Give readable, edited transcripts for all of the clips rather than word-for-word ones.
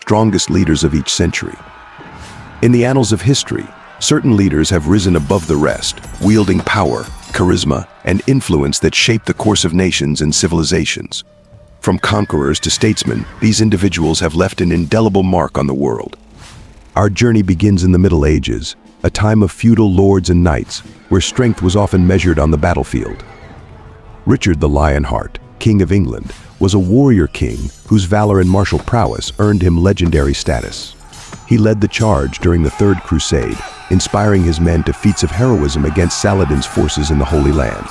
strongest leaders of each century. In the annals of history, certain leaders have risen above the rest, wielding power, charisma, and influence that shape the course of nations and civilizations. From conquerors to statesmen, these individuals have left an indelible mark on the world. Our journey begins in the Middle Ages, a time of feudal lords and knights, where strength was often measured on the battlefield. Richard the Lionheart, King of England, was a warrior king whose valor and martial prowess earned him legendary status. He led the charge during the Third Crusade, inspiring his men to feats of heroism against Saladin's forces in the Holy Land.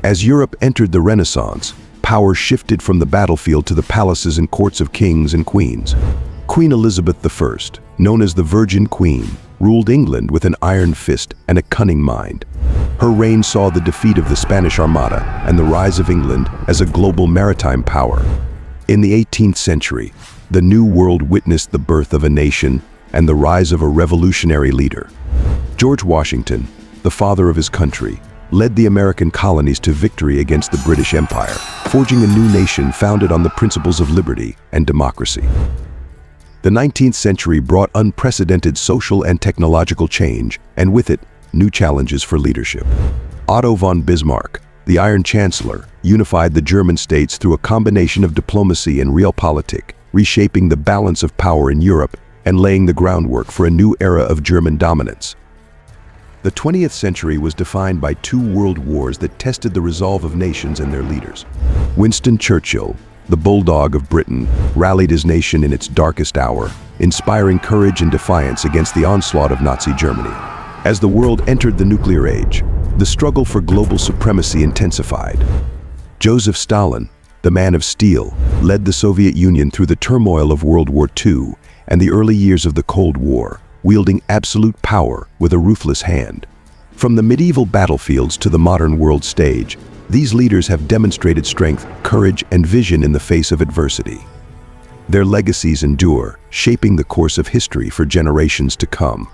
As Europe entered the Renaissance, power shifted from the battlefield to the palaces and courts of kings and queens. Queen Elizabeth I, known as the Virgin Queen, ruled England with an iron fist and a cunning mind. Her reign saw the defeat of the Spanish Armada and the rise of England as a global maritime power. In the 18th century, the New World witnessed the birth of a nation and the rise of a revolutionary leader. George Washington, the father of his country, led the American colonies to victory against the British Empire, forging a new nation founded on the principles of liberty and democracy. The 19th century brought unprecedented social and technological change, and with it, new challenges for leadership. Otto von Bismarck, the Iron Chancellor, unified the German states through a combination of diplomacy and realpolitik, reshaping the balance of power in Europe and laying the groundwork for a new era of German dominance. The 20th century was defined by two world wars that tested the resolve of nations and their leaders. Winston Churchill, the bulldog of Britain, rallied his nation in its darkest hour, inspiring courage and defiance against the onslaught of Nazi Germany. As the world entered the nuclear age, the struggle for global supremacy intensified. Joseph Stalin, the man of steel, led the Soviet Union through the turmoil of World War II and the early years of the Cold War, wielding absolute power with a ruthless hand. From the medieval battlefields to the modern world stage, these leaders have demonstrated strength, courage, and vision in the face of adversity. Their legacies endure, shaping the course of history for generations to come.